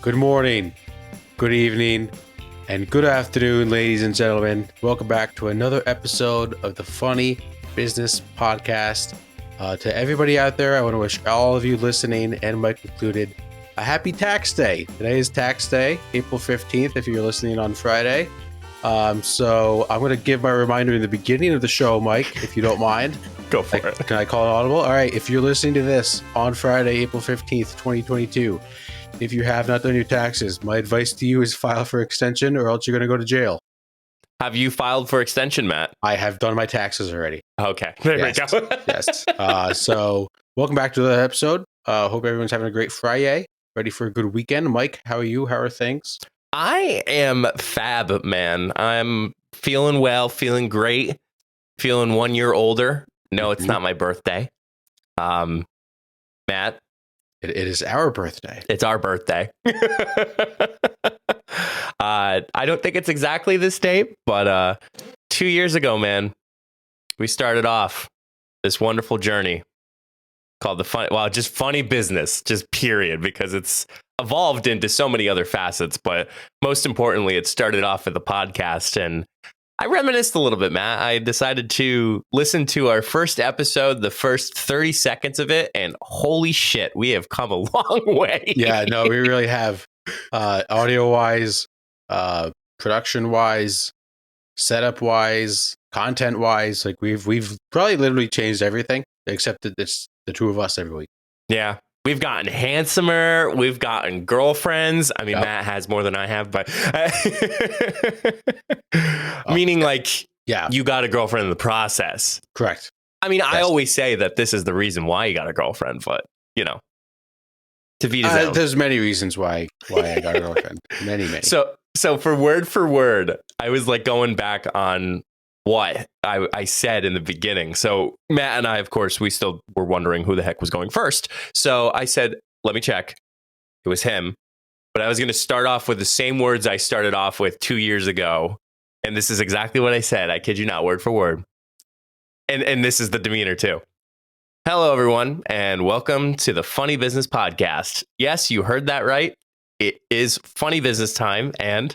Good morning, good evening, and good afternoon, ladies and gentlemen. Welcome back to another episode of the Funny Business Podcast. To everybody out there, I want to wish all of you listening, and Mike included, a happy tax day. Today is tax day, April 15th, if you're listening on Friday. So I'm going to give my reminder in the beginning of the show, Mike, if you don't mind. Go for it. Can I call it audible? All right. If you're listening to this on Friday, April 15th, 2022, if you have not done your taxes, my advice to you is file for extension or else you're going to go to jail. Have you filed for extension, Matt? I have done my taxes already. Okay. There we go. Yes. So welcome back to the episode. Hope everyone's having a great Friday. Ready for a good weekend. Mike, how are you? How are things? I am fab, man. I'm feeling well, feeling great, feeling 1 year older. No, it's not my birthday. Matt? It is our birthday. It's our birthday. I don't think it's exactly this date, but 2 years ago, man, we started off this wonderful journey called just funny business, just period, because it's evolved into so many other facets. But most importantly, it started off with a podcast, and I reminisced a little bit, Matt. I decided to listen to our first episode, the first 30 seconds of it, and holy shit, we have come a long way. Yeah, no, we really have. Audio-wise, production-wise, setup-wise, content-wise, like we've probably literally changed everything, except that it's the two of us every week. Yeah. We've gotten handsomer. We've gotten girlfriends. I mean, yep. Matt has more than I have, but meaning like, yeah, you got a girlfriend in the process. Correct. I mean, I always say that this is the reason why you got a girlfriend, but you know, to be there's many reasons why I got a girlfriend. many. So for word, I was like going back on what I said in the beginning. So Matt and I, of course, we still were wondering who the heck was going first. So I said, let me check. It was him. But I was going to start off with the same words I started off with 2 years ago. And this is exactly what I said. I kid you not, word for word. And this is the demeanor too. Hello, everyone, and welcome to the Funny Business Podcast. Yes, you heard that right. It is funny business time, and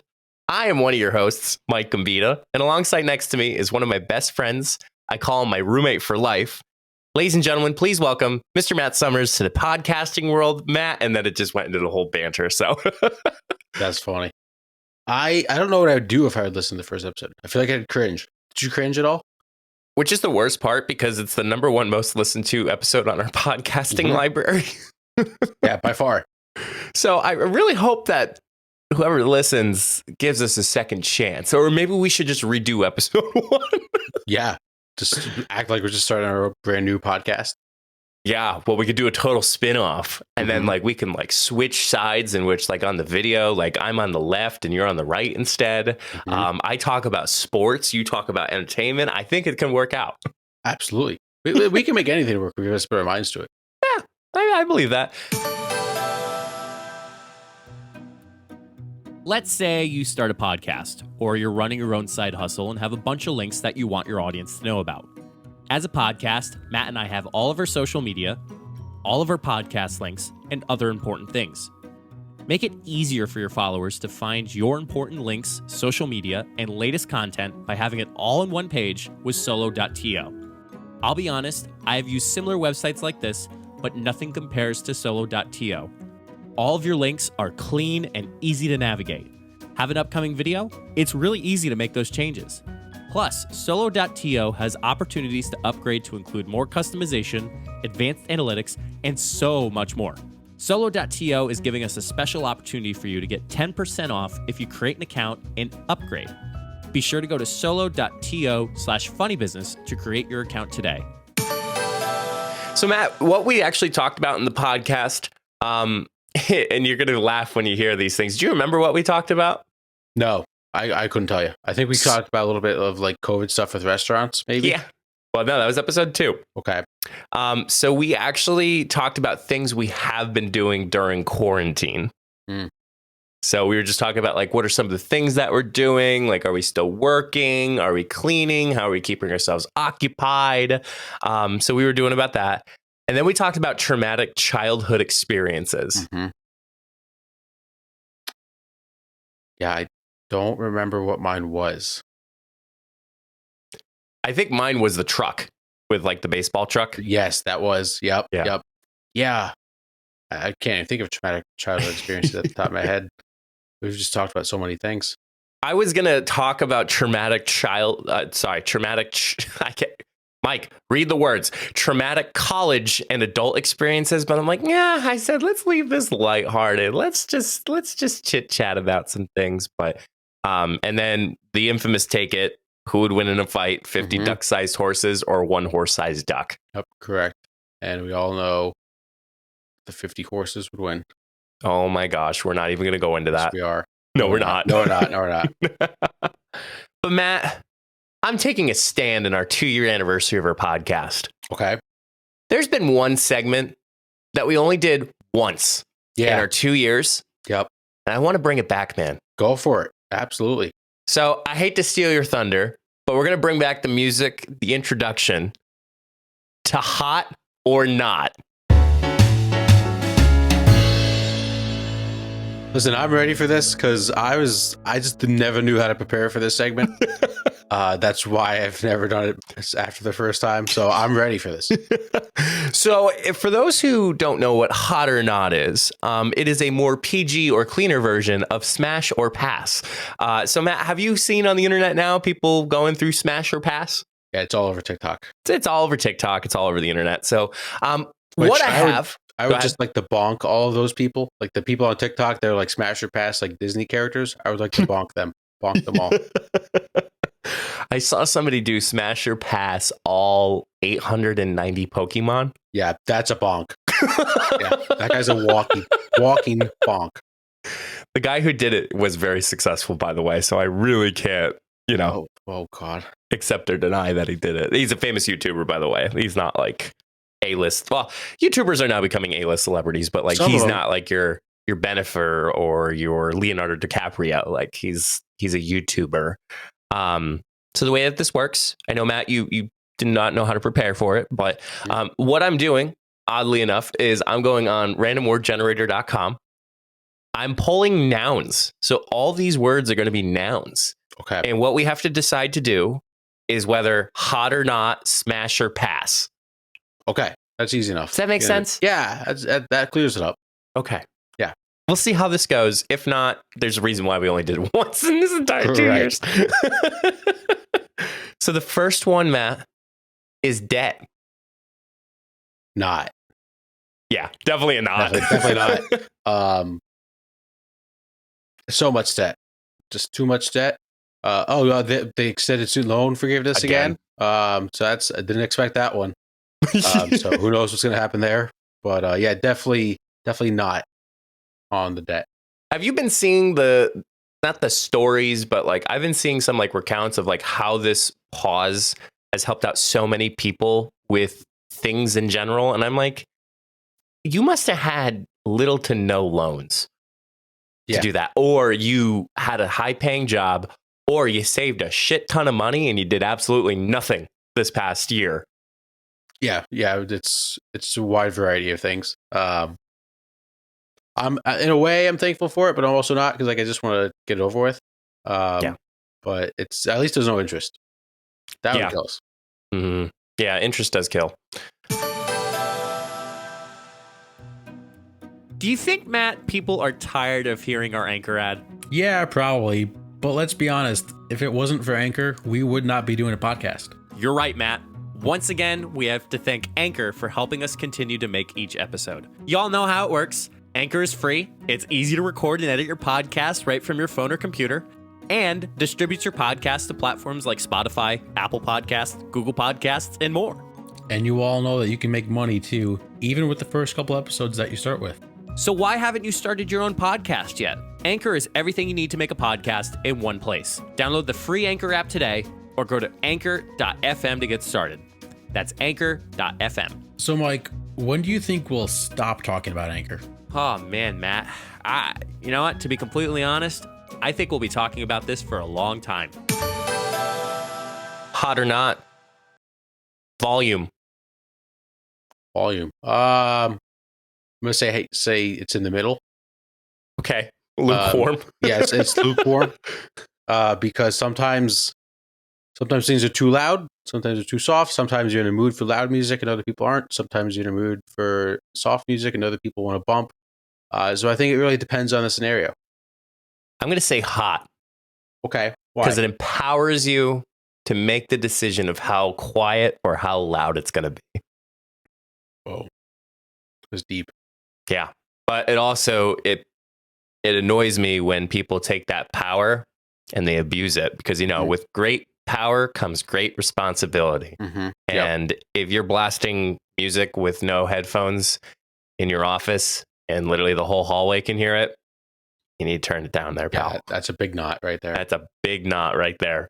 I am one of your hosts, Mike Gambita, and alongside next to me is one of my best friends. I call him my roommate for life. Ladies and gentlemen, please welcome Mr. Matt Summers to the podcasting world. Matt, and then it just went into the whole banter. So that's funny. I don't know what I would do if I would listen to the first episode. I feel like I'd cringe. Did you cringe at all? Which is the worst part because it's the #1 most listened to episode on our podcasting library. Yeah, by far. So I really hope that whoever listens gives us a second chance, or maybe we should just redo episode 1. Yeah. Just act like we're just starting our brand new podcast. Yeah. Well, we could do a total spin-off and then like we can like switch sides in which like on the video, like I'm on the left and you're on the right instead. I talk about sports. You talk about entertainment. I think it can work out. Absolutely. We can make anything work. We just put our minds to it. Yeah, I believe that. Let's say you start a podcast, or you're running your own side hustle and have a bunch of links that you want your audience to know about. As a podcast, Matt and I have all of our social media, all of our podcast links, and other important things. Make it easier for your followers to find your important links, social media, and latest content by having it all in one page with solo.to. I'll be honest, I have used similar websites like this, but nothing compares to solo.to. All of your links are clean and easy to navigate. Have an upcoming video? It's really easy to make those changes. Plus, solo.to has opportunities to upgrade to include more customization, advanced analytics, and so much more. Solo.to is giving us a special opportunity for you to get 10% off if you create an account and upgrade. Be sure to go to solo.to/funnybusiness to create your account today. So Matt, what we actually talked about in the podcast, and you're going to laugh when you hear these things. Do you remember what we talked about? No, I couldn't tell you. I think we talked about a little bit of like COVID stuff with restaurants, maybe. Yeah. Well, no, that was episode 2. Okay. So we actually talked about things we have been doing during quarantine. So we were just talking about like, what are some of the things that we're doing? Like, are we still working? Are we cleaning? How are we keeping ourselves occupied? So we were doing about that. And then we talked about traumatic childhood experiences. Yeah, I don't remember what mine was. I think mine was the truck with like the baseball truck. Yes, that was. Yep. Yeah. Yep. Yeah. I can't even think of traumatic childhood experiences at the top of my head. We've just talked about so many things. I was going to talk about I can't, Mike, read the words, traumatic college and adult experiences. But I'm like, yeah, I said, let's leave this lighthearted. Let's just chit chat about some things. But, and then the infamous take it, who would win in a fight, 50 duck-sized horses or one horse-sized duck? Yep, correct. And we all know the 50 horses would win. Oh my gosh, we're not even going to go into Yes, that. we are. No, we're not. No, we're not. No, we're not. But Matt, I'm taking a stand in our 2-year anniversary of our podcast. Okay. There's been one segment that we only did once in our 2 years. Yep. And I want to bring it back, man. Go for it. Absolutely. So I hate to steal your thunder, but we're going to bring back the music, the introduction to Hot or Not. Listen, I'm ready for this because I just never knew how to prepare for this segment. That's why I've never done it after the first time. So I'm ready for this. So for those who don't know what Hot or Not is, it is a more PG or cleaner version of Smash or Pass. So Matt, have you seen on the internet now people going through Smash or Pass? Yeah, it's all over TikTok. It's all over TikTok. It's all over the internet. So what I would just like to bonk all of those people. Like the people on TikTok, they're like Smash or Pass, like Disney characters. I would like to bonk them all. I saw somebody do Smash or Pass all 890 Pokemon. Yeah, that's a bonk. Yeah, that guy's a walking bonk. The guy who did it was very successful, by the way. So I really can't, Oh God, accept or deny that he did it. He's a famous YouTuber, by the way. He's not like A-list. Well, YouTubers are now becoming A-list celebrities, but like he's not like your Bennifer or your Leonardo DiCaprio. Like he's a YouTuber. So the way that this works, I know, Matt, you did not know how to prepare for it, but what I'm doing, oddly enough, is I'm going on randomwordgenerator.com. I'm pulling nouns. So all these words are going to be nouns. Okay. And what we have to decide to do is whether hot or not, smash or pass. Okay. That's easy enough. Does that make sense? Yeah, that clears it up. Okay. Yeah. We'll see how this goes. If not, there's a reason why we only did it once in this entire 2 years. So the first one, Matt, is debt. Not. Yeah, definitely a not. Definitely not. So much debt. Just too much debt. They extended student loan forgiveness again. So I didn't expect that one. So who knows what's going to happen there? But yeah, definitely not on the debt. Have you been seeing not the stories, but like I've been seeing some like recounts of like how this pause has helped out so many people with things in general. And I'm like, you must have had little to no loans to do that. Or you had a high paying job, or you saved a shit ton of money and you did absolutely nothing this past year. Yeah. It's a wide variety of things. I'm in a way I'm thankful for it, but I'm also not because like I just want to get it over with. But it's at least there's no interest. That one kills. Mm-hmm. Yeah, interest does kill. Do you think, Matt, people are tired of hearing our Anchor ad? Yeah, probably. But let's be honest, if it wasn't for Anchor, we would not be doing a podcast. You're right, Matt. Once again, we have to thank Anchor for helping us continue to make each episode. Y'all know how it works. Anchor is free. It's easy to record and edit your podcast right from your phone or computer, and distributes your podcast to platforms like Spotify, Apple Podcasts, Google Podcasts, and more. And you all know that you can make money too, even with the first couple episodes that you start with. So why haven't you started your own podcast yet? Anchor is everything you need to make a podcast in one place. Download the free Anchor app today or go to anchor.fm to get started. That's anchor.fm. So Mike, when do you think we'll stop talking about Anchor? Oh man, Matt. You know what? To be completely honest, I think we'll be talking about this for a long time. Hot or not? Volume. I'm gonna say it's in the middle. Okay. Lukewarm. Yeah, it's lukewarm. Because sometimes things are too loud, sometimes they're too soft, sometimes you're in a mood for loud music and other people aren't, sometimes you're in a mood for soft music and other people want to bump. So I think it really depends on the scenario. I'm going to say hot Okay. Why? because it empowers you to make the decision of how quiet or how loud it's going to be. Whoa. It was deep. Yeah. But it also, it annoys me when people take that power and they abuse it because, with great power comes great responsibility. Mm-hmm. And if you're blasting music with no headphones in your office and literally the whole hallway can hear it, you need to turn it down there, pal. Yeah, that's a big knot right there. That's a big knot right there.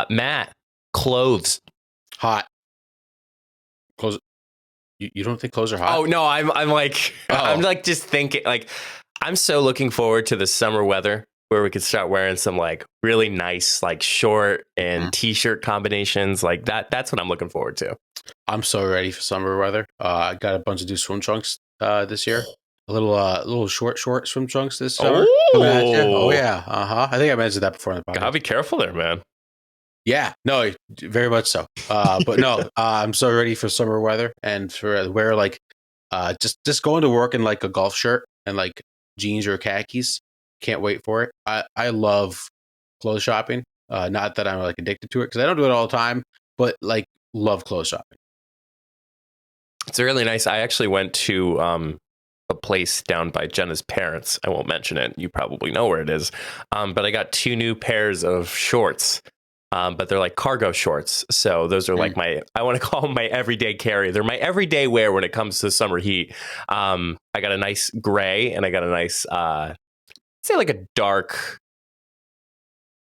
Matt, clothes. Hot. Clothes. You don't think clothes are hot? Oh no, I'm like I'm like just thinking like I'm so looking forward to the summer weather where we could start wearing some like really nice like short and t-shirt combinations like that. That's what I'm looking forward to. I'm so ready for summer weather. I got a bunch of new swim trunks this year. A little short swim trunks this summer. Oh yeah. I think I mentioned that before in the podcast. Gotta be careful there, man. Yeah, no, very much so. But no, I'm so ready for summer weather and for wear like just going to work in like a golf shirt and like jeans or khakis. Can't wait for it. I love clothes shopping. Not that I'm like addicted to it because I don't do it all the time, but like love clothes shopping. It's really nice. I actually went to a place down by Jenna's parents. I won't mention it. You probably know where it is. But I got 2 new pairs of shorts. But they're like cargo shorts. So those are like I want to call them my everyday carry. They're my everyday wear when it comes to summer heat. I got a nice gray and I got a nice, say like a dark.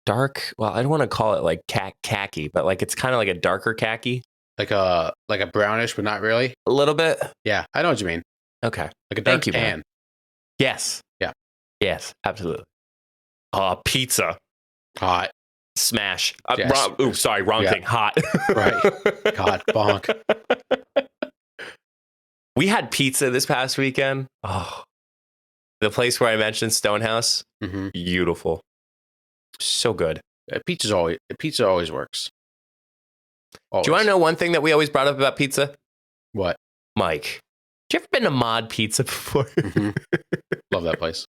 Well, I don't want to call it like khaki, but like it's kind of like a darker khaki. Like a brownish, but not really. A little bit. Yeah, I know what you mean. Okay. Like a dark Thank you, tan. man. Yes. Yeah. Yes, absolutely. Pizza. Hot. Smash. Yes. Wrong thing. Hot. Right. God, bonk. We had pizza this past weekend. Oh, the place where I mentioned Stonehouse. Mm-hmm. Beautiful. So good. Pizza always works. Always. Do you want to know one thing that we always brought up about pizza? What? Mike, have you ever been to Mod Pizza before? Mm-hmm. Love that place.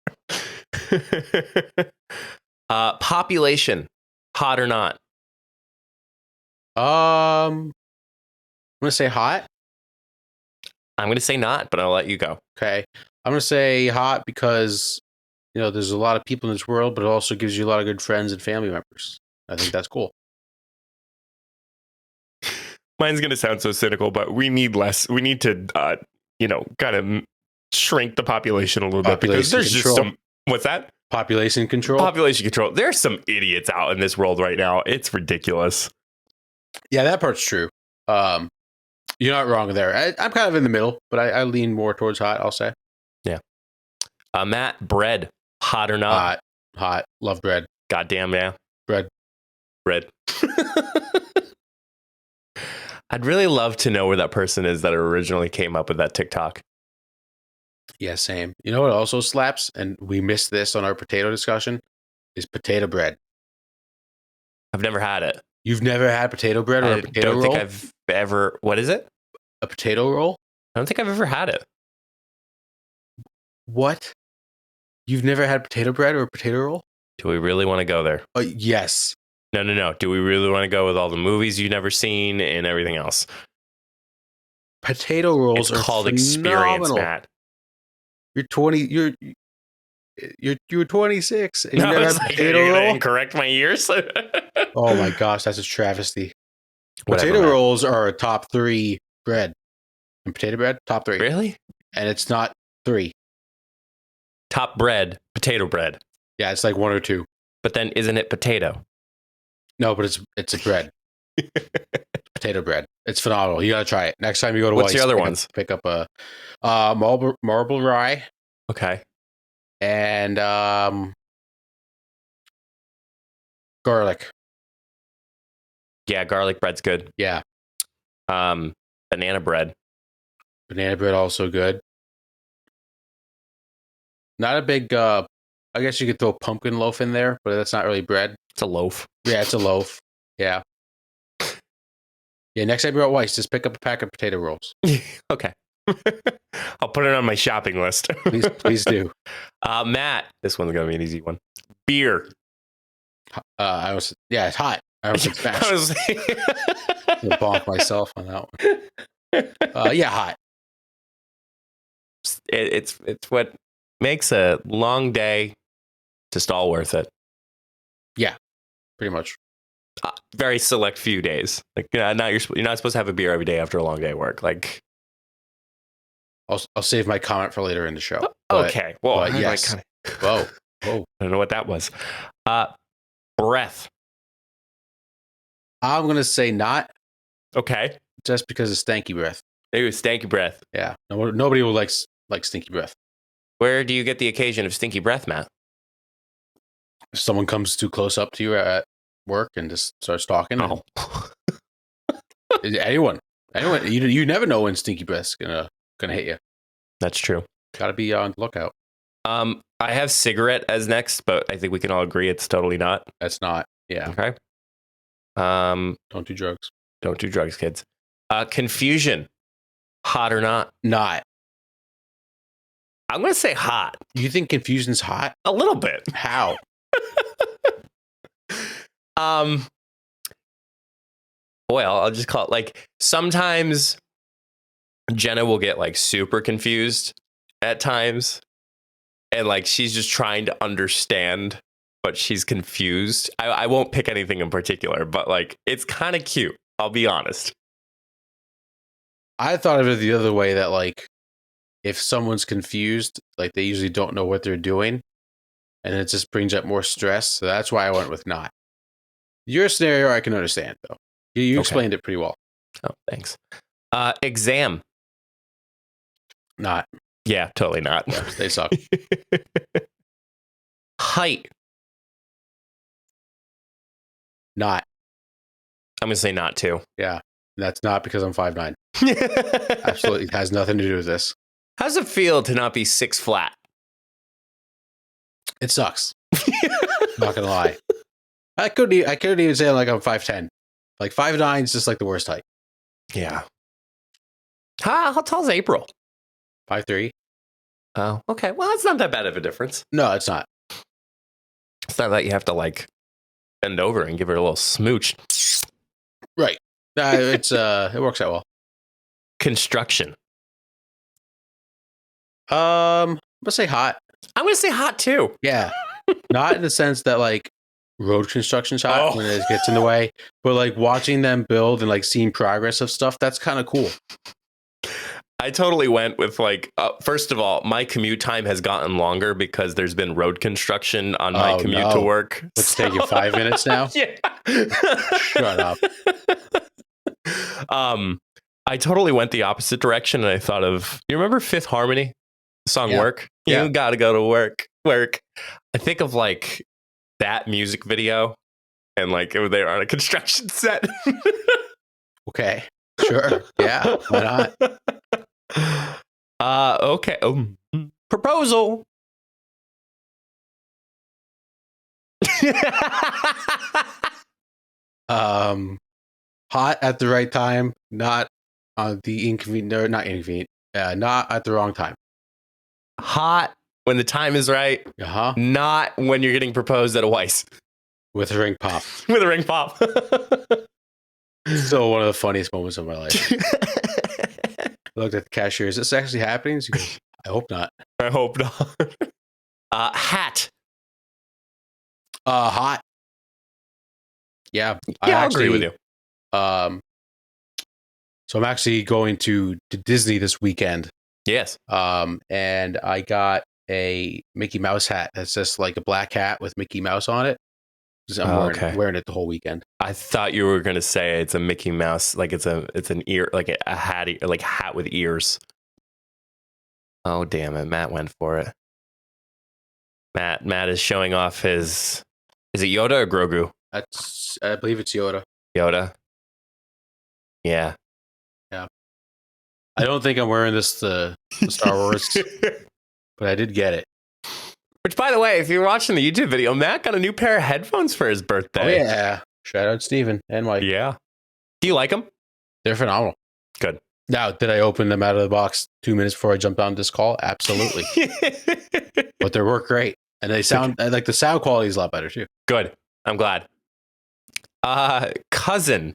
Population, hot or not? I'm gonna say hot. I'm gonna say not, but I'll let you go. Okay. I'm gonna say hot because there's a lot of people in this world, but it also gives you a lot of good friends and family members. I think that's cool. Mine's going to sound so cynical, but we need less. We need to, kind of shrink the population a little bit because there's just some. What's that? Population control. Population control. There's some idiots out in this world right now. It's ridiculous. Yeah, that part's true. You're not wrong there. I'm kind of in the middle, but I lean more towards hot, I'll say. Yeah. Matt, bread, hot or not? Hot. Love bread. Goddamn, yeah. Bread. I'd really love to know where that person is that originally came up with that TikTok. Yeah, same. You know what also slaps? And we missed this on our potato discussion, is potato bread. I've never had it. You've never had potato bread or a potato roll? I don't think I've ever... What is it? A potato roll? I don't think I've ever had it. What? You've never had potato bread or a potato roll? Do we really want to go there? Yes. No. Do we really want to go with all the movies you've never seen and everything else? Potato rolls are called phenomenal. Experience, Matt. You're 20. You're 26 and you never had potato roll. And correct my ears. Oh my gosh, that's a travesty. Whatever, potato man. rolls are a top 3 bread. And potato bread, top 3. Really? And it's not 3. Top bread, potato bread. Yeah, it's like 1 or 2. But then isn't it potato? No, but it's a bread. Potato bread. It's phenomenal. You gotta try it next time you go to. What's Weis, your other ones? Pick up a marble rye. Okay. And garlic. Yeah, garlic bread's good. Yeah. Banana bread. Banana bread also good. Not a big I guess you could throw pumpkin loaf in there, but that's not really bread. It's a loaf. Yeah, it's a loaf. Yeah. Yeah, next time you're at Weiss, just pick up a pack of potato rolls. Okay. I'll put it on my shopping list. Please do. Matt, this one's going to be an easy one. Beer. It's hot. I was fast. I was I'm gonna bonk myself on that one. Yeah, hot. It's what makes a long day just all worth it. Yeah, pretty much. Very select few days. Like, you're not supposed to have a beer every day after a long day at work. Like, I'll save my comment for later in the show. But, okay. Well, but yes. Whoa. I don't know what that was. Breath. I'm gonna say not, Okay. just because of stanky breath. Maybe it's stanky breath. Yeah, nobody will like stinky breath. Where do you get the occasion of stinky breath, Matt? If someone comes too close up to you at work and just starts talking, anyone, you never know when stinky breath's gonna hit you. That's true. Got to be on the lookout. I have cigarette as next, but I think we can all agree it's totally not. That's not. Yeah. Okay. Don't do drugs. Don't do drugs, kids. Confusion. Hot or not? Not. I'm going to say hot. You think confusion's hot? A little bit. How? Well, I'll just call it like sometimes Jenna will get like super confused at times. And like she's just trying to understand, but she's confused. I won't pick anything in particular, but like it's kind of cute. I'll be honest. I thought of it the other way, that like if someone's confused, like they usually don't know what they're doing, and it just brings up more stress. So that's why I went with not. Your scenario I can understand though. You explained it pretty well. Oh, thanks. Exam. Not. Yeah, totally not. Yeah, they suck. Height. Not. I'm going to say not too. Yeah. That's not because I'm 5'9". Absolutely has nothing to do with this. How's it feel to not be 6 flat? It sucks. Not gonna lie. I couldn't even say like I'm 5'10". Like 5'9" is just like the worst height. Yeah. How tall is April? 5'3". Oh, okay. Well, it's not that bad of a difference. No, it's not. It's not that you have to like bend over and give her a little smooch. Right. It works out well. Construction. Let's say hot. I'm going to say hot too. Yeah. Not in the sense that like road construction's hot when it gets in the way, but like watching them build and like seeing progress of stuff, that's kind of cool. I totally went with like, first of all, my commute time has gotten longer because there's been road construction on my commute to work. It's taking 5 minutes now? Yeah. Shut up. I totally went the opposite direction, and I thought of, you remember Fifth Harmony? The song Work? Yeah. You gotta go to work. I think of like that music video, and like they were on a construction set. Okay. Sure. Yeah. Why not? Okay. Proposal. Hot at the right time, not on the inconvenient, not inconvenient, not at the wrong time. Hot when the time is right. Uh-huh. Not when you're getting proposed at a Weiss. With a ring pop. With a ring pop. Still one of the funniest moments of my life. I looked at the cashier. Is this actually happening? She goes, I hope not. I hope not. Hat. Hot. Yeah. I'll agree with you. So I'm actually going to Disney this weekend. Yes. And I got a Mickey Mouse hat. That's just like a black hat with Mickey Mouse on it. I'm wearing it the whole weekend. I thought you were going to say it's a Mickey Mouse, like it's an ear, like a hat, like a hat with ears. Oh, damn it. Matt went for it. Matt is showing off his, is it Yoda or Grogu? I believe it's Yoda. Yoda. Yeah. Yeah. I don't think I'm wearing this to Star Wars, but I did get it. Which, by the way, if you're watching the YouTube video, Matt got a new pair of headphones for his birthday. Oh, yeah. Shout out Steven and Mike. Yeah. Do you like them? They're phenomenal. Good. Now, did I open them out of the box 2 minutes before I jumped on this call? Absolutely. But they work great. And they sound like the sound quality is a lot better too. Good. I'm glad. Cousin.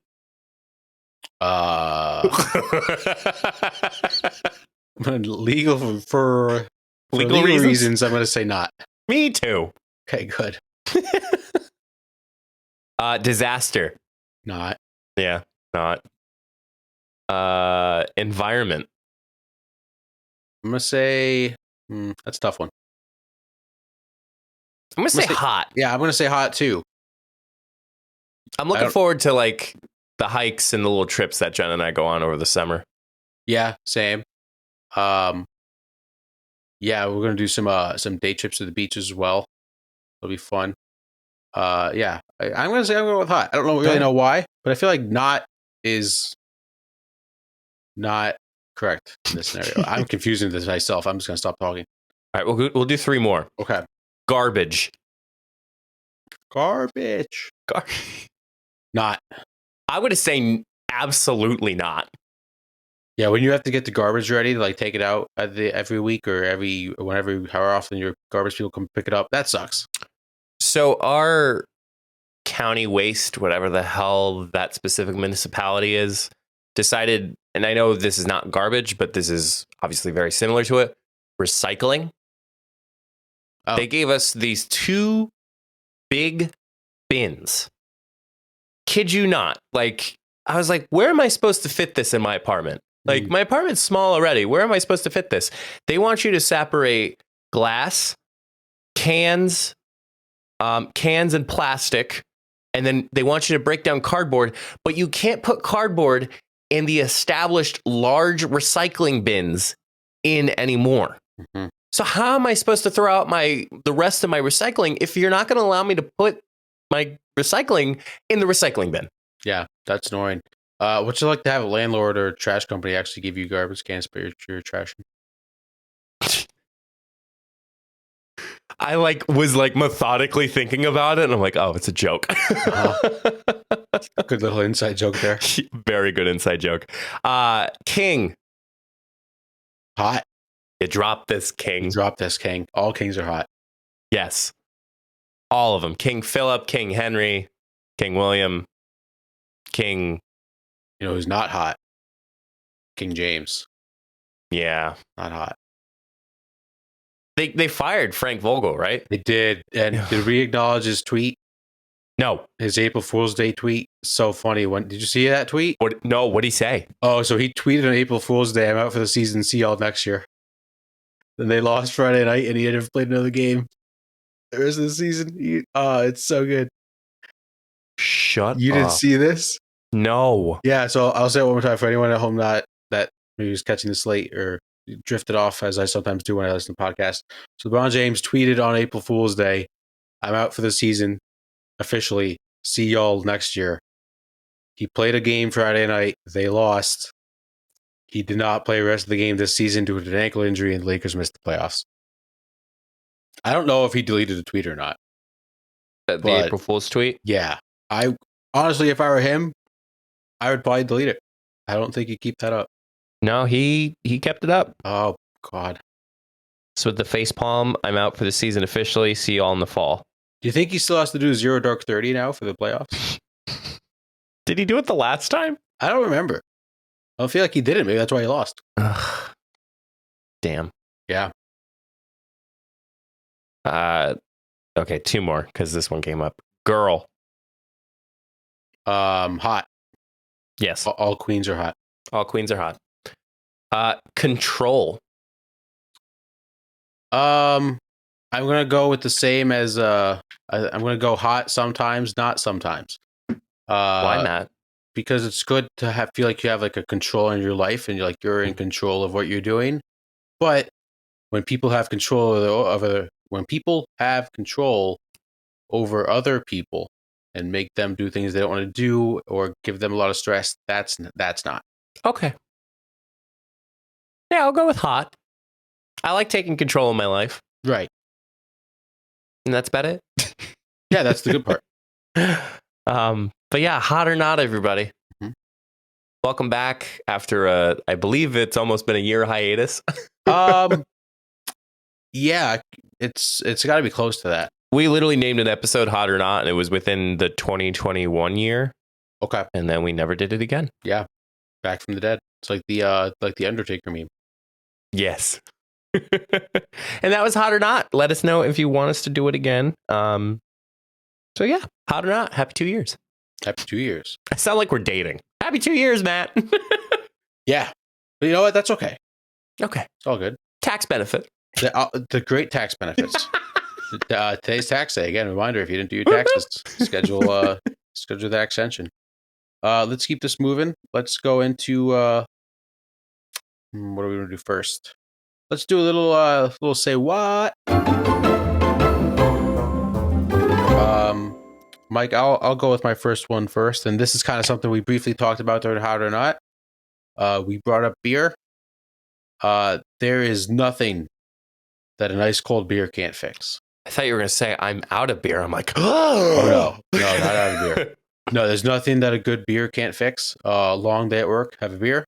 Legal for legal reasons, I'm going to say not. Me too. Okay, good. Disaster. Not. Yeah, not. Environment. I'm going to say that's a tough one. I'm gonna say hot. Yeah, I'm going to say hot too. I'm looking forward to like the hikes and the little trips that Jen and I go on over the summer. Yeah, same. Yeah, we're gonna do some day trips to the beach as well. It'll be fun. Yeah, I'm gonna go with hot. I don't really know why, but I feel like not is not correct in this scenario. I'm confusing this myself. I'm just gonna stop talking. All right, we'll do 3 more. Okay. Garbage. Not. I would say absolutely not. Yeah, when you have to get the garbage ready to like take it out every week or however often your garbage people come pick it up, that sucks. So our county waste, whatever the hell that specific municipality is, decided, and I know this is not garbage, but this is obviously very similar to it, recycling. Oh. They gave us these 2 big bins. Kid you not. Like, I was like, where am I supposed to fit this in my apartment? Like, my apartment's small already. Where am I supposed to fit this? They want you to separate glass, cans and plastic, and then they want you to break down cardboard, but you can't put cardboard in the established large recycling bins in anymore. Mm-hmm. So how am I supposed to throw out the rest of my recycling if you're not going to allow me to put my recycling in the recycling bin? Yeah, that's annoying. Would you like to have a landlord or a trash company actually give you garbage cans to put your trash in? I was methodically thinking about it, and I'm like, oh, it's a joke. Good little inside joke there. Very good inside joke. King. Hot. You dropped this king. All kings are hot. Yes. All of them. King Philip, King Henry, King William, King. You know who's not hot? King James. Yeah. Not hot. They fired Frank Vogel, right? They did. And did we acknowledge his tweet? No. His April Fool's Day tweet. So funny. Did you see that tweet? No, what'd he say? Oh, so he tweeted on April Fool's Day, I'm out for the season. See y'all next year. Then they lost Friday night and he had never played another game the rest of the season. It's so good. Shut up. You didn't see this? No. Yeah, so I'll say it one more time for anyone at home that maybe was catching this late or drifted off, as I sometimes do when I listen to podcasts. So LeBron James tweeted on April Fool's Day, I'm out for the season officially. See y'all next year. He played a game Friday night. They lost. He did not play the rest of the game this season due to an ankle injury, and the Lakers missed the playoffs. I don't know if he deleted the tweet or not. The April Fool's tweet? Yeah. I honestly, if I were him, I would probably delete it. I don't think he'd keep that up. No, he kept it up. Oh, God. So with the face palm, I'm out for the season officially. See you all in the fall. Do you think he still has to do 0 Dark 30 now for the playoffs? Did he do it the last time? I don't remember. I don't feel like he did it. Maybe that's why he lost. Ugh. Damn. Yeah. Okay, 2 more because this one came up. Girl. Hot. Yes. All queens are hot. All queens are hot. Control. I'm gonna go with the same as I'm gonna go hot sometimes, not sometimes. Why not? Because it's good to feel like you have like a control in your life and you're in control of what you're doing. But when people have control over other people and make them do things they don't want to do or give them a lot of stress, that's not. Okay. Yeah, I'll go with hot. I like taking control of my life. Right. And that's about it. Yeah, that's the good part. But yeah, hot or not, everybody. Mhm. Welcome back after I believe it's almost been a year hiatus. Yeah, it's got to be close to that. We literally named an episode Hot or Not, and it was within the 2021 year, Okay. and then we never did it again. Yeah, back from the dead. It's like the Undertaker meme. Yes. And that was Hot or Not. Let us know if you want us to do it again. So yeah, Hot or Not. Happy 2 years. Happy 2 years. I sound like we're dating. Happy 2 years, Matt. Yeah, but you know what? That's okay. Okay. It's all good. Tax benefit. The great tax benefits. Today's tax day. Again, reminder: if you didn't do your taxes, schedule that extension. Let's keep this moving. Let's go into what are we going to do first? Let's do a little say what. Mike, I'll go with my first one first, and this is kind of something we briefly talked about during Hot or Not. We brought up beer. There is nothing that a nice cold beer can't fix. I thought you were going to say, I'm out of beer. I'm like, oh, no, not out of beer. No, there's nothing that a good beer can't fix. Long day at work, have a beer.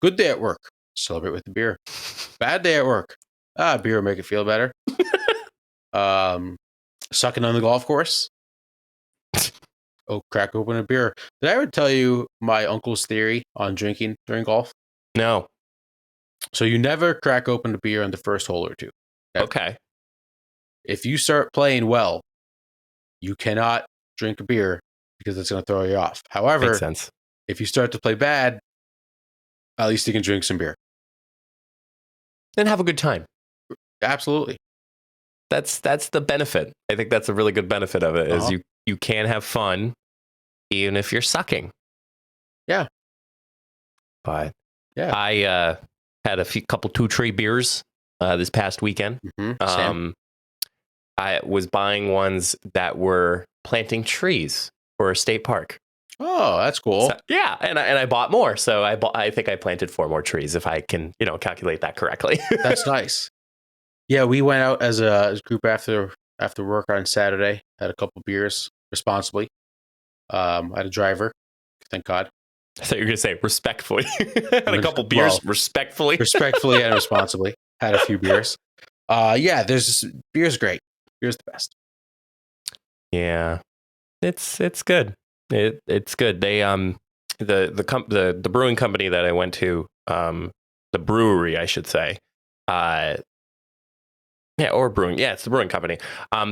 Good day at work, celebrate with the beer. Bad day at work, beer will make it feel better. Sucking on the golf course. Oh, crack open a beer. Did I ever tell you my uncle's theory on drinking during golf? No. So you never crack open a beer on the first hole or two. Okay. If you start playing well, you cannot drink a beer because it's going to throw you off. However, Makes sense. if you start to play bad, at least you can drink some beer. And have a good time. Absolutely. That's the benefit. I think that's a really good benefit of it is you can have fun even if you're sucking. Yeah. But yeah, I had a couple 2 tree beers this past weekend. Same. I was buying ones that were planting trees for a state park. Oh, that's cool. So, yeah, and I bought more. So I think I planted 4 more trees if I can, calculate that correctly. That's nice. Yeah, we went out as a group after work on Saturday. Had a couple beers responsibly. I had a driver, thank God. I thought you were going to say respectfully. Had a couple beers respectfully. Respectfully and responsibly. Had a few beers. Yeah, beer's great. Beer's the best. Yeah, it's good. It's good. They the brewing company that I went to, the brewery I should say, or brewing. Yeah, it's the brewing company.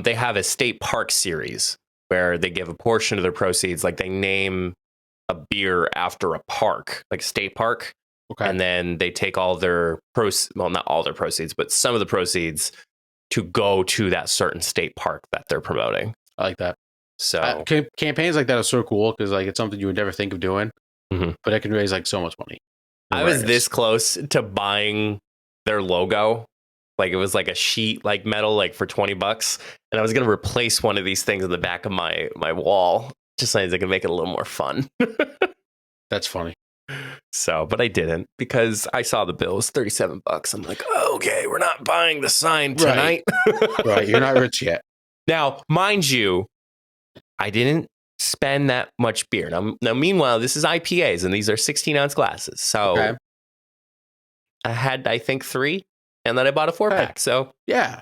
They have a state park series where they give a portion of their proceeds, like they name a beer after a park, like a state park. Okay. And then they take all their not all their proceeds, but some of the proceeds to go to that certain state park that they're promoting. I like that. So campaigns like that are so cool because like it's something you would never think of doing, but it can raise like so much money. I was this close to buying their logo. Like it was like a sheet, like metal, like for $20, and I was gonna replace one of these things in the back of my wall, just so I could make it a little more fun. That's funny. So, but I didn't because I saw the bill was $37. I'm like, okay, we're not buying the sign tonight. Right, you're not rich yet. Now, mind you, I didn't spend that much beer. Now, meanwhile, this is IPAs, and these are 16-ounce glasses. So I had, I think, 3, and then I bought a 4-pack. So yeah,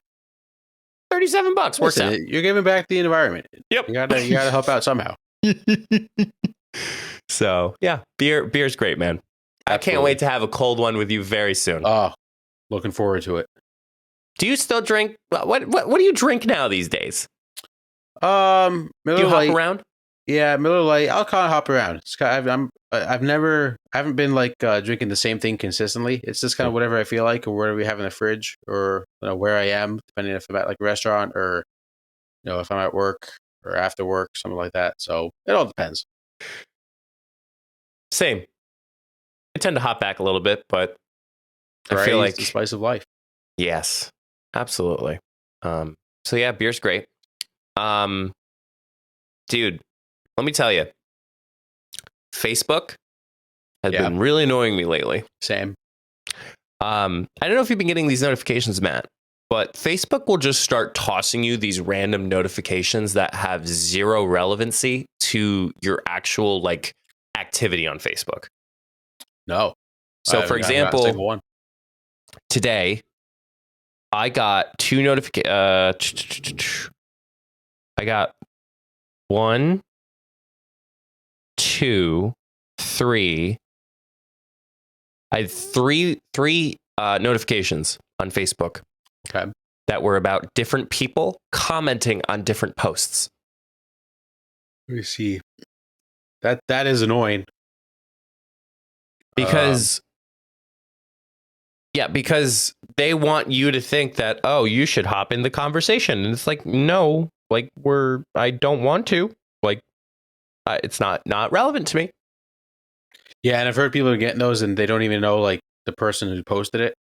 $37 works out. You're giving back the environment. Yep, you gotta help out somehow. So yeah, beer's great, man. Absolutely. I can't wait to have a cold one with you very soon. Oh, looking forward to it. Do you still drink? What do you drink now these days? Miller do you Lite. Hop around? Yeah, Miller Lite. I'll kind of hop around. It's kind of, I haven't been like drinking the same thing consistently. It's just kind of whatever I feel like, or whatever we have in the fridge, or where I am, depending if I'm at like a restaurant or if I'm at work or after work, something like that. So it all depends. Same. I tend to hop back a little bit, but I feel like the spice of life. Yes, absolutely. So yeah, beer's great. Dude, let me tell you, Facebook has been really annoying me lately. Same. I don't know if you've been getting these notifications, Matt, but Facebook will just start tossing you these random notifications that have zero relevancy to your actual like activity on Facebook. No. So, for I haven't gotten a single example, one. today I got two notifications. I got 1, 2, 3. I had three notifications on Facebook. Okay. That were about different people commenting on different posts. Let me see. That is annoying. Because because they want you to think that, oh, you should hop in the conversation. And it's like, no, like I don't want to. Like, it's not relevant to me. Yeah, and I've heard people are getting those and they don't even know like the person who posted it,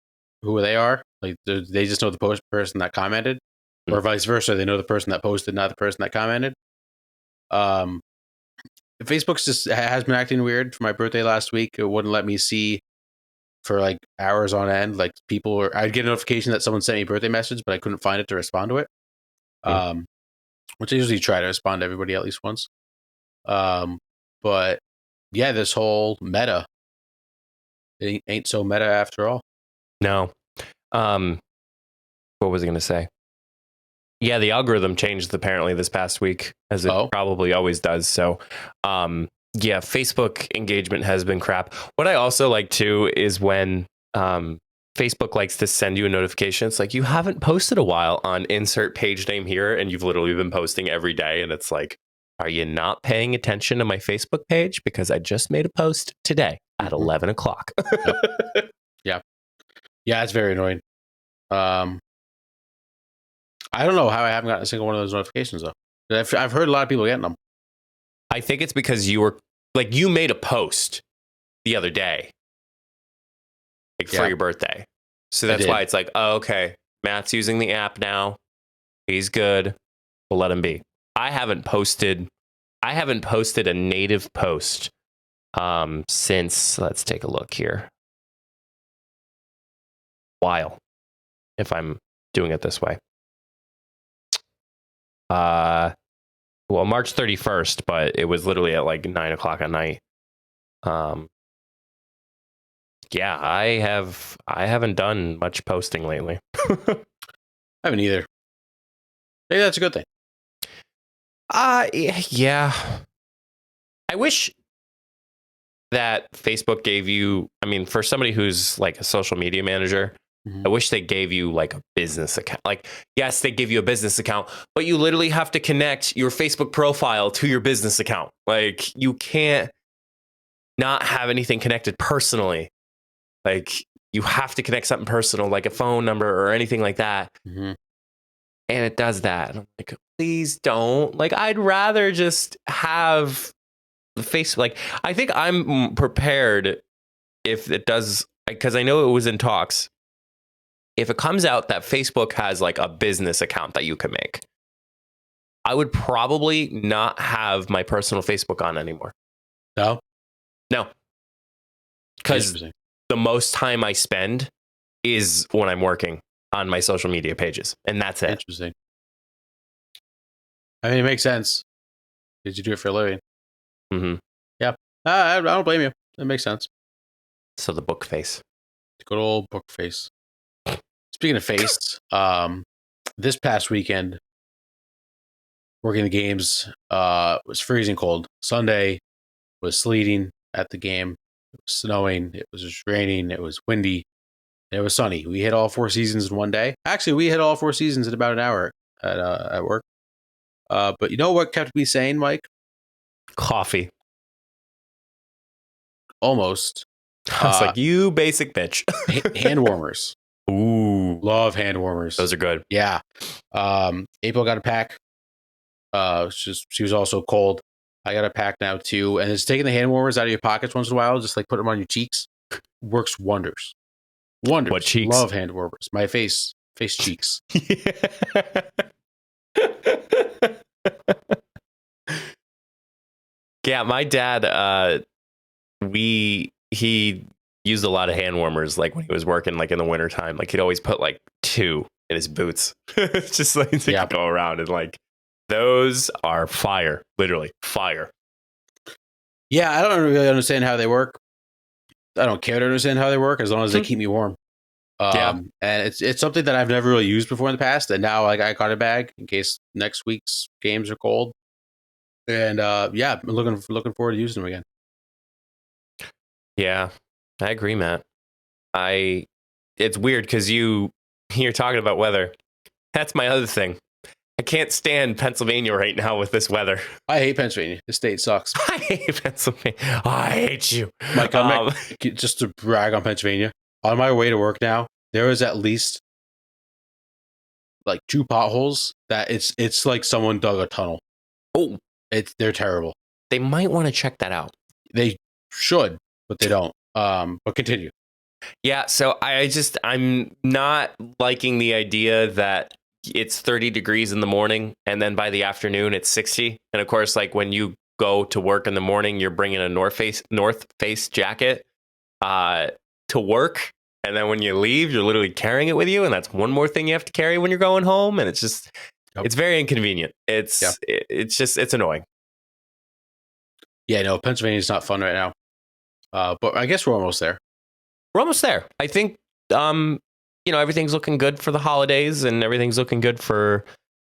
who they are. Like they just know the person that commented, or vice versa. They know the person that posted, not the person that commented. Facebook's just has been acting weird. For my birthday last week, it wouldn't let me see for like hours on end. Like I'd get a notification that someone sent me a birthday message, but I couldn't find it to respond to it. Which I usually try to respond to everybody at least once. But yeah, this whole meta, it ain't so meta after all. No. What was I going to say? Yeah, the algorithm changed apparently this past week, as it probably always does. So, yeah, Facebook engagement has been crap. What I also like too is when Facebook likes to send you a notification. It's like, you haven't posted a while on insert page name here, and you've literally been posting every day. And it's like, are you not paying attention to my Facebook page? Because I just made a post today at 11 o'clock. Yep. Yeah, it's very annoying. I don't know how I haven't gotten a single one of those notifications though. I've heard a lot of people getting them. I think it's because you made a post the other day, like for your birthday. So that's why it's like, oh, okay, Matt's using the app now. He's good. We'll let him be. I haven't posted a native post since, let's take a look here. While, if I'm doing it this way. Well, March 31st, but it was literally at like 9 o'clock at night. Yeah, I haven't done much posting lately. I haven't either. Maybe that's a good thing. Yeah. I wish that Facebook gave you, I mean, for somebody who's like a social media manager, I wish they gave you like a business account. Like, yes, they give you a business account, but you literally have to connect your Facebook profile to your business account. Like, you can't not have anything connected personally. Like, you have to connect something personal, like a phone number or anything like that. And it does that. And I'm like, please don't. Like, I'd rather just have the face. Like, I think I'm prepared if it does, because I know it was in talks. If it comes out that Facebook has like a business account that you can make, I would probably not have my personal Facebook on anymore. No. Because the most time I spend is when I'm working on my social media pages. And that's it. Interesting. I mean, it makes sense. Did you do it for a living? Yeah. I don't blame you. It makes sense. So the book face. Good old book face. Speaking of face, this past weekend, working the games, was freezing cold. Sunday was sleeting at the game. It was snowing. It was raining. It was windy. It was sunny. We hit all 4 seasons in one day. Actually, we hit all 4 seasons in about an hour at work. But you know what kept me sane, Mike? Coffee. Almost. I was like, you basic bitch. Hand warmers. Ooh. Love hand warmers. Those are good. Yeah. April got a pack. She was also cold. I got a pack now too. And it's taking the hand warmers out of your pockets once in a while, just like put them on your cheeks. Works wonders. Wonders. What cheeks? Love hand warmers. My face cheeks. Yeah, my dad, he used a lot of hand warmers like when he was working like in the wintertime. Like he'd always put like 2 in his boots. It's just like to Yeah. go around and like those are fire, literally fire. Yeah, I don't really understand how they work. I don't care to understand how they work as long as they keep me warm. Yeah. And it's something that I've never really used before in the past, and now like I got a bag in case next week's games are cold. And yeah, I'm looking forward to using them again. Yeah, I agree, Matt. It's weird because you're talking about weather. That's my other thing. I can't stand Pennsylvania right now with this weather. I hate Pennsylvania. The state sucks. I hate Pennsylvania. I hate you. Mike, just to brag on Pennsylvania, on my way to work now, there is at least like 2 potholes that it's like someone dug a tunnel. Oh, They're terrible. they might want to check that out. They should, but they don't. But continue. Yeah, so I'm not liking the idea that it's 30 degrees in the morning and then by the afternoon it's 60. And of course, like when you go to work in the morning, you're bringing a North Face jacket to work. And then when you leave, you're literally carrying it with you. And that's one more thing you have to carry when you're going home. And it's just, It's very inconvenient. It's annoying. Yeah, no, Pennsylvania's not fun right now. But I guess we're almost there. We're almost there. I think, everything's looking good for the holidays and everything's looking good for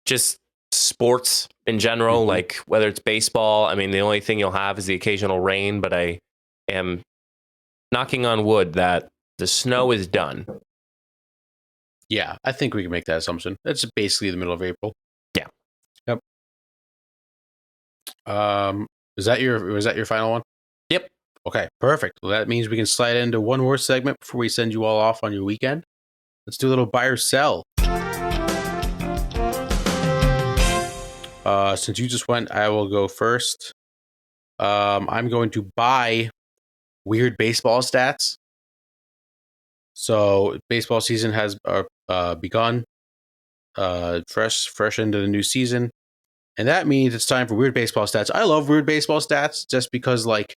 just sports in general, Mm-hmm. like whether it's baseball. I mean, the only thing you'll have is the occasional rain, but I am knocking on wood that the snow is done. Yeah, I think we can make that assumption. It's basically the middle of April. Yeah. Yep. Was that your final one? Yep. Okay, perfect. Well, that means we can slide into one more segment before we send you all off on your weekend. Let's do a little buy or sell. Since you just went, I will go first. I'm going to buy weird baseball stats. So baseball season has begun, fresh into the new season, and that means it's time for weird baseball stats. I love weird baseball stats just because like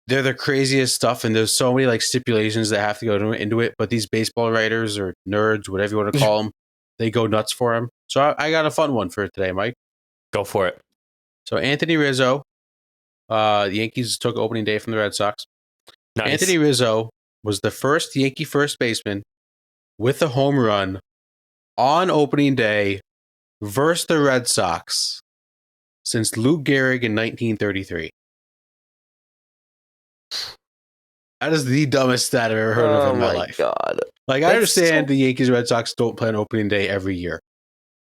they're the craziest stuff, and there's so many like stipulations that have to go into it. But these baseball writers or nerds, whatever you want to call them, they go nuts for them. So I got a fun one for today, Mike. Go for it. So Anthony Rizzo, the Yankees took opening day from the Red Sox. Nice. Anthony Rizzo was the first Yankee first baseman with a home run on opening day versus the Red Sox since Lou Gehrig in 1933. That is the dumbest stat I've ever heard of in my life. God. Like, I That's understand the Yankees and Red Sox don't play on opening day every year.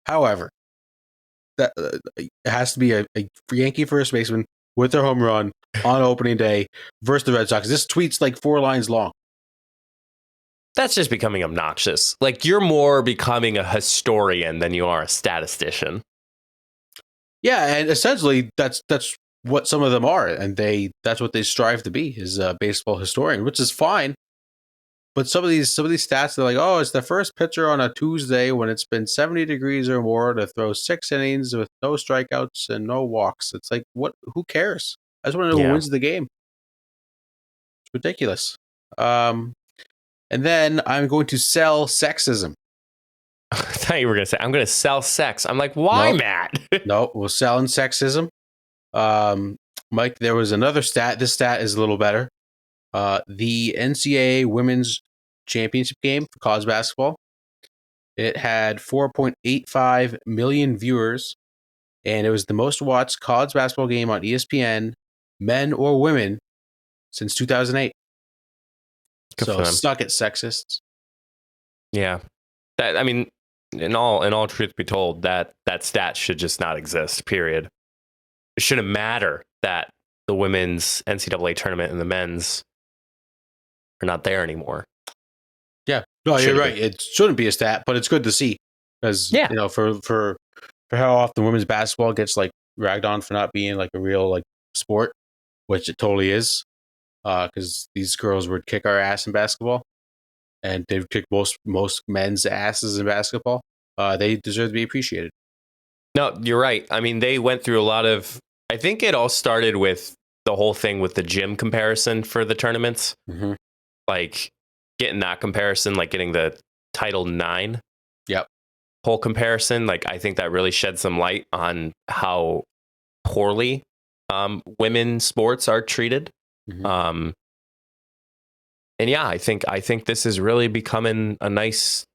However, that it has to be a Yankee first baseman with their home run on opening day versus the Red Sox. This tweet's like 4 lines long. That's just becoming obnoxious. Like, you're more becoming a historian than you are a statistician. Yeah, and essentially that's what some of them are, and that's what they strive to be, is a baseball historian, which is fine. But some of these stats, they're like, oh, it's the first pitcher on a Tuesday when it's been 70 degrees or more to throw 6 innings with no strikeouts and no walks. It's like, what? Who cares? I just want to know who wins the game. It's ridiculous. And then I'm going to sell sexism. I thought you were going to say, I'm going to sell sex. I'm like, why, Nope. Matt? No, we're selling sexism. Mike, there was another stat. This stat is a little better. The NCAA Women's Championship game for college basketball, it had 4.85 million viewers, and it was the most watched college basketball game on ESPN, men or women, since 2008. Good for So them. suck it, sexists. Yeah. That, I mean, in all truth be told, that stat should just not exist, period. It shouldn't matter that the women's NCAA tournament and the men's are not there anymore. Yeah. No, Shouldn't you're right. be. It shouldn't be a stat, but it's good to see. Because, Yeah. you know, for how often women's basketball gets like ragged on for not being like a real like sport, which it totally is. Because these girls would kick our ass in basketball, and they've kicked most men's asses in basketball. They deserve to be appreciated. No, you're right. I mean, they went through a lot of, I think it all started with the whole thing with the gym comparison for the tournaments. Mm-hmm. Like getting that comparison, like getting the Title IX Yep. whole comparison. Like, I think that really sheds some light on how poorly women's sports are treated. Mhm. And yeah, I think this is really becoming a nice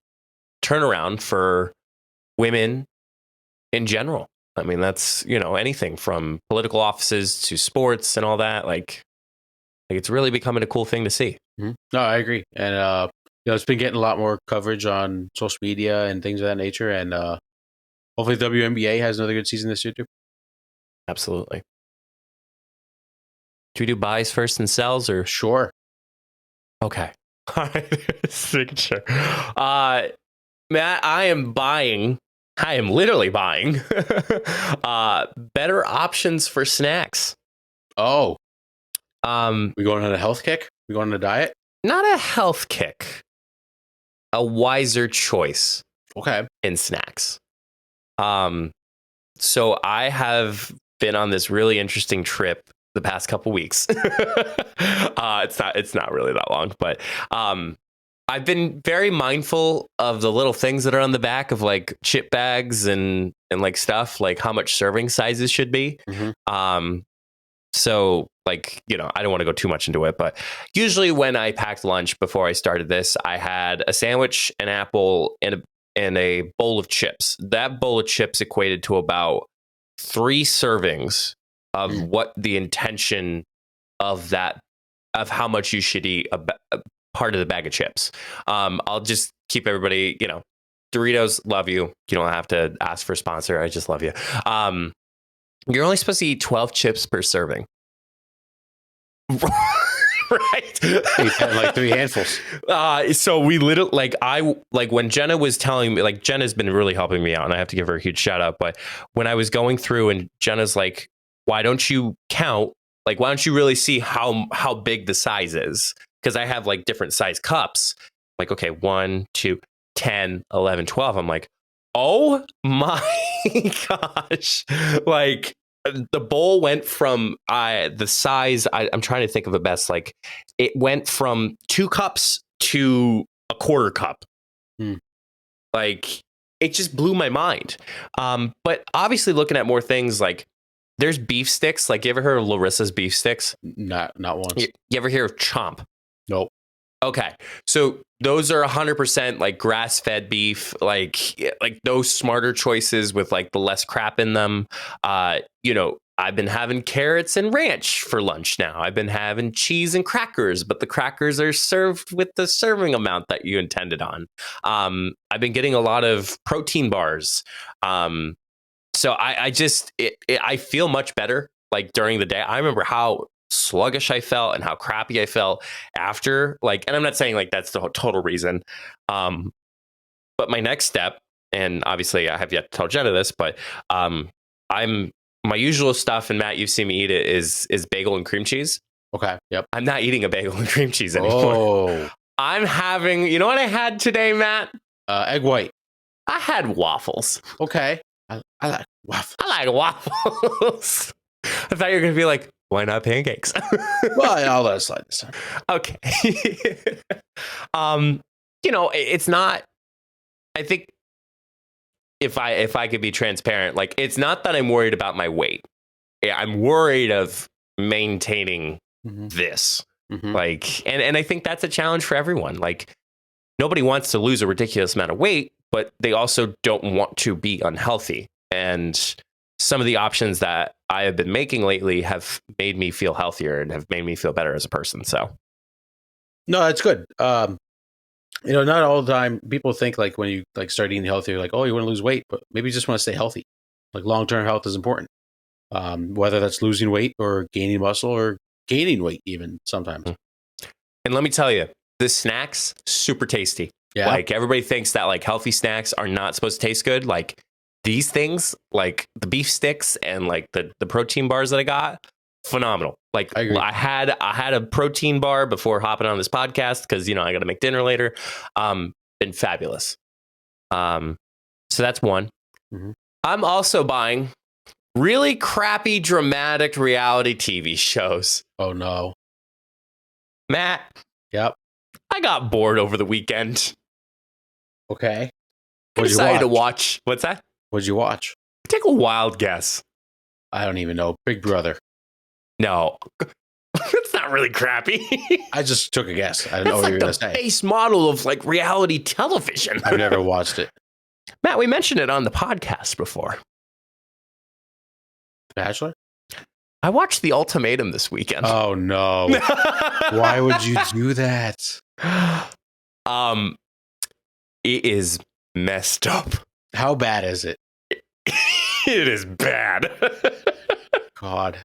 turnaround for women in general. I mean, that's, anything from political offices to sports and all that. Like it's really becoming a cool thing to see. No, I agree. And, it's been getting a lot more coverage on social media and things of that nature. And hopefully WNBA has another good season this year, too. Absolutely. Do we do buys first and sells or? Sure. Okay. All right. Signature. Matt, I am literally buying better options for snacks. Oh, We going on a health kick? We going on a diet? Not a health kick, a wiser choice Okay. in snacks. So I have been on this really interesting trip the past couple weeks. It's not really that long, but I've been very mindful of the little things that are on the back of like chip bags and like stuff, like how much serving sizes should be. Mhm. So like, I don't want to go too much into it, but usually when I packed lunch before I started this, I had a sandwich, an apple, and a bowl of chips. That bowl of chips equated to about 3 servings of what the intention of how much you should eat a part of the bag of chips. I'll just keep everybody, Doritos, love you. You don't have to ask for a sponsor. I just love you. You're only supposed to eat 12 chips per serving. Right? Like 3 handfuls. So we literally, when Jenna was telling me, like, Jenna's been really helping me out, and I have to give her a huge shout out. But when I was going through and Jenna's like, why don't you count? Like, why don't you really see how big the size is? Because I have like different size cups. Like, okay, 1, 2, 10, 11, 12. I'm like, oh my gosh. Like, the bowl went from the size, I'm trying to think of it best. Like, it went from 2 cups to a quarter cup. Like, it just blew my mind. But obviously, looking at more things, like, there's beef sticks. Like, you ever heard of Larissa's beef sticks? Not once. You ever hear of Chomp? Nope. Okay. So those are 100% like grass-fed beef, like those smarter choices with like the less crap in them. I've been having carrots and ranch for lunch now. I've been having cheese and crackers, but the crackers are served with the serving amount that you intended on. I've been getting a lot of protein bars. So I feel much better like during the day. I remember how sluggish I felt and how crappy I felt after, like, and I'm not saying like that's the total reason. But my next step, and obviously I have yet to tell Jenna this, but my usual stuff, and Matt, you've seen me eat it, is bagel and cream cheese. Okay. Yep. I'm not eating a bagel and cream cheese anymore. Oh. I'm having, you know what I had today, Matt? Egg white. I had waffles. Okay. I like waffles. I like waffles. I thought you were going to be like, why not pancakes? Well, I'll let it slide this time. Okay. It's not, I think if I could be transparent, like, it's not that I'm worried about my weight. I'm worried of maintaining this. Like, and I think that's a challenge for everyone. Like, nobody wants to lose a ridiculous amount of weight, but they also don't want to be unhealthy. And some of the options that I have been making lately have made me feel healthier and have made me feel better as a person. So, no, that's good. Not all the time people think like when you like start eating healthier, like, oh, you want to lose weight, but maybe you just want to stay healthy. Like, long-term health is important. Whether that's losing weight or gaining muscle or gaining weight, even sometimes. And let me tell you, the snacks, super tasty. Yeah. Like, everybody thinks that like healthy snacks are not supposed to taste good. Like, these things, like the beef sticks and like the protein bars that I got, phenomenal. Like, I had a protein bar before hopping on this podcast because, I got to make dinner later. Been fabulous. So that's one. I'm also buying really crappy, dramatic reality TV shows. Oh, no. Matt. Yep. I got bored over the weekend. Okay. What'd you decided to watch? watch. What's that? What'd you watch? Take a wild guess. I don't even know. Big Brother. No, it's not really crappy. I just took a guess. I don't know That's what you like were the going to say. base model of like reality television. I've never watched it. Matt, we mentioned it on the podcast before. Bachelor? I watched The Ultimatum this weekend. Oh, no. Why would you do that? It is messed up. How bad is it? It is bad. God.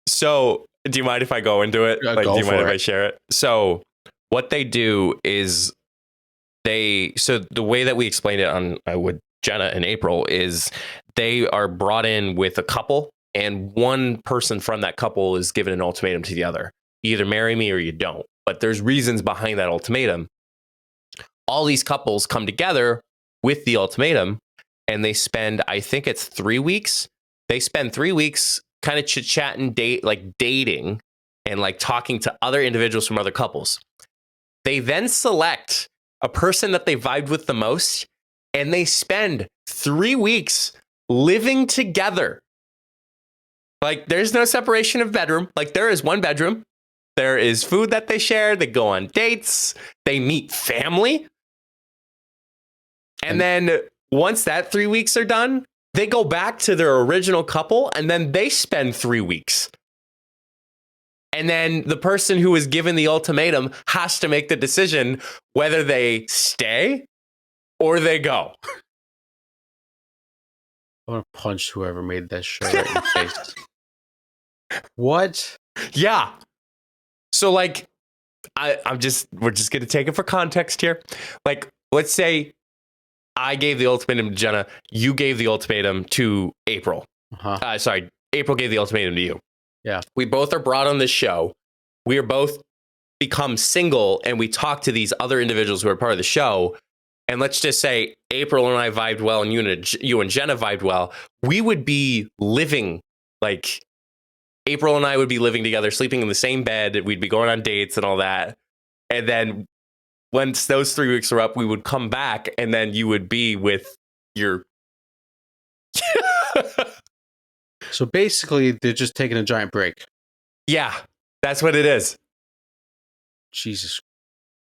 So, do you mind if I go into it? Yeah, Like, go do you mind for if it. I share it? So, what they do is so the way that we explained it on with Jenna and April is they are brought in with a couple, and one person from that couple is given an ultimatum to the other. You either marry me or you don't. But there's reasons behind that ultimatum. All these couples come together with the ultimatum, and they spend, I think it's 3 weeks. They spend 3 weeks kind of chit-chatting, dating and like talking to other individuals from other couples. They then select a person that they vibed with the most, and they spend 3 weeks living together. Like, there's no separation of bedroom. Like, there is one bedroom. There is food that they share. They go on dates. They meet family. And then once that 3 weeks are done, they go back to their original couple, and then they spend 3 weeks. And then the person who was given the ultimatum has to make the decision whether they stay or they go. I want to punch whoever made that show right in the face. What? Yeah. So like, we're just going to take it for context here. Like, let's say I gave the ultimatum to Jenna. You gave the ultimatum to April. Uh-huh. Sorry, April gave the ultimatum to you. Yeah. We both are brought on this show. We are both become single, and we talk to these other individuals who are part of the show. And let's just say April and I vibed well, and you and Jenna vibed well. We would be living, like, April and I would be living together, sleeping in the same bed. We'd be going on dates and all that. And then once those 3 weeks are up, we would come back, and then you would be with your... So basically, they're just taking a giant break. Yeah, that's what it is. Jesus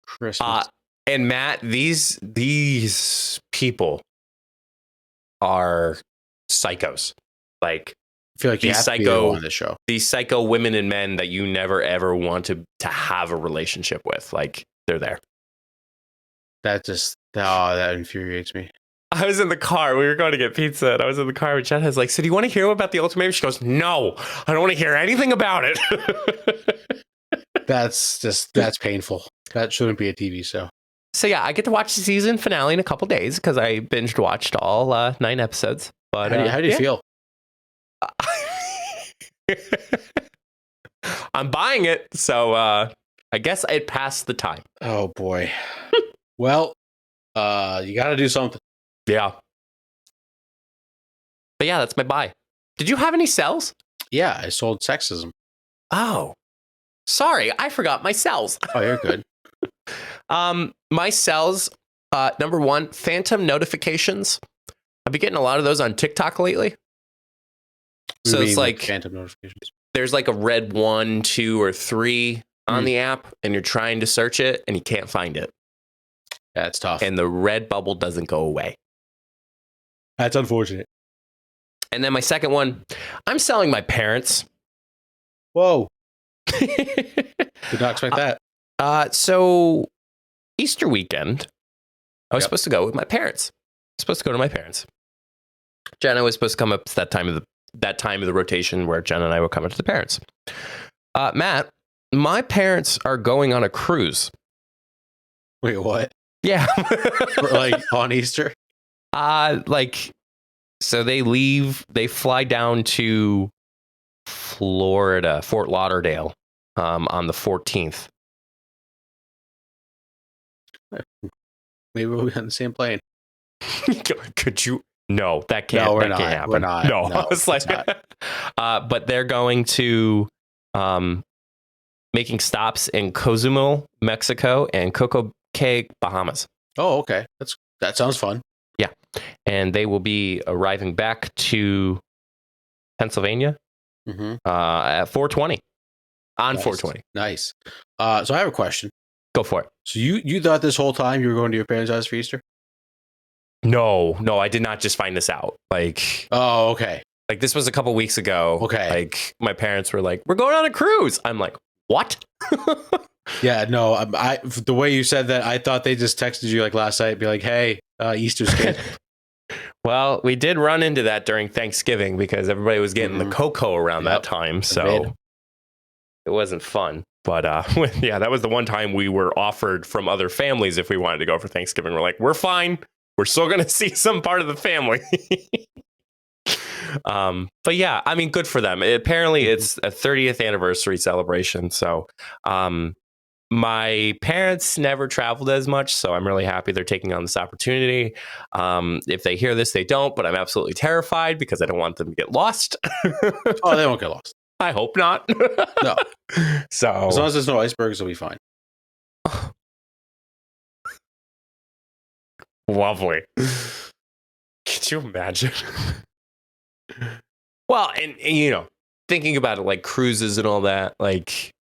Christmas. And Matt, these people are psychos. Like, I feel like you these have to be on this show. These psycho women and men that you never ever want to have a relationship with. Like, they're there. That infuriates me. I was in the car. We were going to get pizza, and I was in the car with Jenna. I was like, so do you want to hear about the ultimatum? She goes, no, I don't want to hear anything about it. That's painful. That shouldn't be a TV show. So yeah, I get to watch the season finale in a couple days because I binged watched all 9 episodes. But How do you feel? I'm buying it, so I guess it passed the time. Oh boy. Well, you got to do something. Yeah. But yeah, that's my buy. Did you have any sells? Yeah, I sold sexism. Oh, sorry, I forgot my sells. Oh, you're good. My sells, number one, phantom notifications. I've been getting a lot of those on TikTok lately. So it's like phantom notifications. There's like a red 1, 2, or 3 on the app, and you're trying to search it, and you can't find it. That's tough. And the red bubble doesn't go away. That's unfortunate. And then my second one, I'm selling my parents. Whoa. Did not expect that. So Easter weekend, I was Yep. supposed to go with my parents. Jenna was supposed to come up. It's that time of the rotation where Jenna and I would come up to the parents. Matt, my parents are going on a cruise. Wait, what? Yeah. Like on Easter? So they fly down to Florida, Fort Lauderdale, on the 14th. Maybe we'll be on the same plane. Could you? No, that can't. No, we're that not. Can't happen. We're not. No, No, I was like, but they're going to, making stops in Cozumel, Mexico, and Coco Cay, Bahamas. Oh, okay. That's That sounds fun. And they will be arriving back to Pennsylvania at 4:20 on Nice. 4:20. Nice. So I have a question. Go for it. So you thought this whole time you were going to your parents' house for Easter? No, I did not just find this out. Oh, okay. Like this was a couple weeks ago. Okay. Like my parents were like, "We're going on a cruise." I'm like, "What?" Yeah, no. I the way you said that, I thought they just texted you like last night, be like, "Hey, Easter's good." Well, we did run into that during Thanksgiving because everybody was getting the cocoa around that time, so it wasn't fun. But yeah, that was the one time we were offered from other families if we wanted to go for Thanksgiving. We're like, we're fine. We're still going to see some part of the family. But yeah, I mean, good for them. Apparently, it's a 30th anniversary celebration. So my parents never traveled as much, so I'm really happy they're taking on this opportunity. If they hear this, they don't, but I'm absolutely terrified because I don't want them to get lost. Oh, they won't get lost. I hope not. No. So As long as there's no icebergs, it'll be fine. Lovely. Could you imagine? Well, and you know, thinking about it, like cruises and all that, like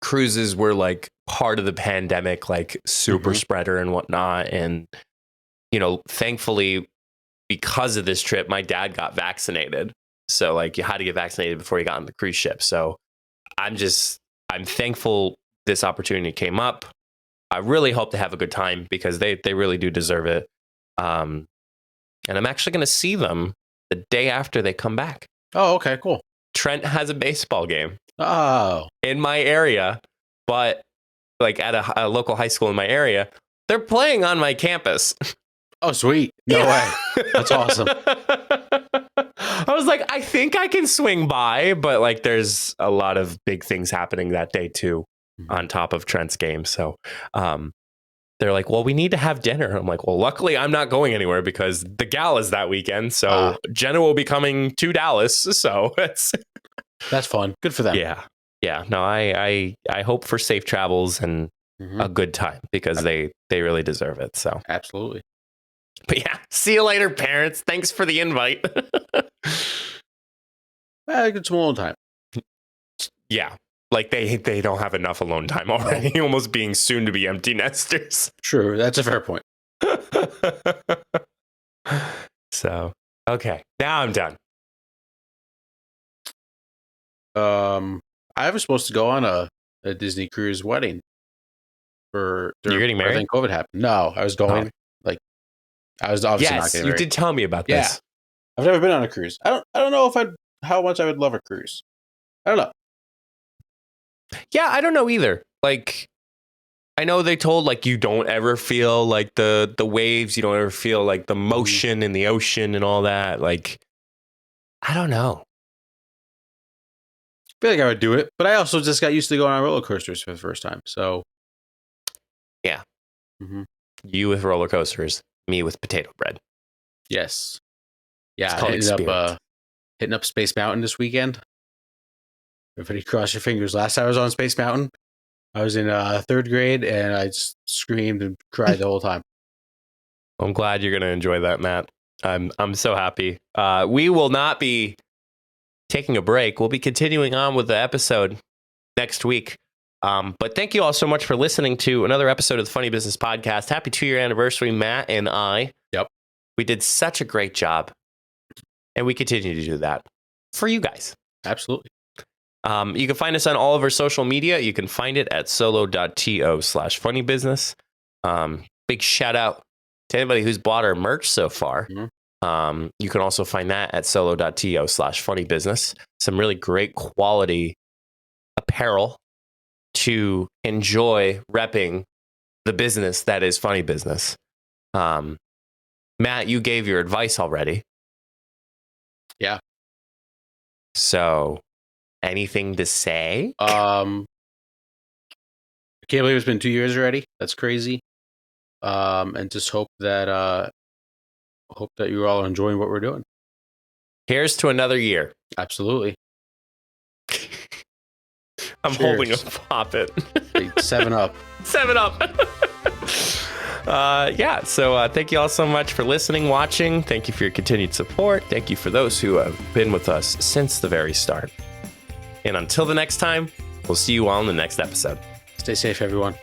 cruises were like part of the pandemic, like super spreader and whatnot. And, you know, thankfully, because of this trip, my dad got vaccinated. So like you had to get vaccinated before you got on the cruise ship. So I'm thankful this opportunity came up. I really hope to have a good time because they really do deserve it. And I'm actually going to see them the day after they come back. Oh, okay, cool. Trent has a baseball game in my area, but like at a local high school in my area, they're playing on my campus. Oh, sweet. No way. That's awesome. I was like, I think I can swing by, but like there's a lot of big things happening that day too, on top of Trent's game. So they're like, well, we need to have dinner. I'm like, well, luckily I'm not going anywhere because the gala's that weekend. So Jenna will be coming to Dallas. So that's fun. Good for them. Yeah. Yeah. No, I hope for safe travels and a good time because they really deserve it. So absolutely. But yeah, see you later, parents. Thanks for the invite. Get some alone time. Yeah. Like they don't have enough alone time already, almost being soon to be empty nesters. True. That's a fair point. So, okay. Now I'm done. I was supposed to go on a Disney cruise wedding You're getting married? I think COVID happened. No, I was going. I was obviously not getting married. You did tell me about this. Yeah. I've never been on a cruise. I don't know how much I would love a cruise. I don't know. Yeah, I don't know either. Like, I know they told like you don't ever feel like the waves, you don't ever feel like the motion in the ocean and all that. Like, I don't know. I feel like I would do it, but I also just got used to going on roller coasters for the first time. So, yeah. You with roller coasters, me with potato bread. Yes. Yeah, hitting up Space Mountain this weekend. Everybody cross your fingers. Last time I was on Space Mountain, I was in 3rd grade, and I just screamed and cried the whole time. I'm glad you're going to enjoy that, Matt. I'm so happy. We will not be taking a break. We'll be continuing on with the episode next week. But thank you all so much for listening to another episode of the Funny Business Podcast. Happy 2-year anniversary, Matt and I. Yep. We did such a great job. And we continue to do that for you guys. Absolutely. You can find us on all of our social media. You can find it at solo.to/funnybusiness. Big shout out to anybody who's bought our merch so far. You can also find that at solo.to/funnybusiness. Some really great quality apparel to enjoy repping the business that is Funny Business. Matt, you gave your advice already. Yeah. So, anything to say? I can't believe it's been 2 years already. That's crazy. And just hope that you all are enjoying what we're doing. Here's to another year. Absolutely. I'm holding a poppet. 7 Up. 7 Up. Yeah, so thank you all so much for listening, watching. Thank you for your continued support. Thank you for those who have been with us since the very start. And until the next time, we'll see you all in the next episode. Stay safe, everyone.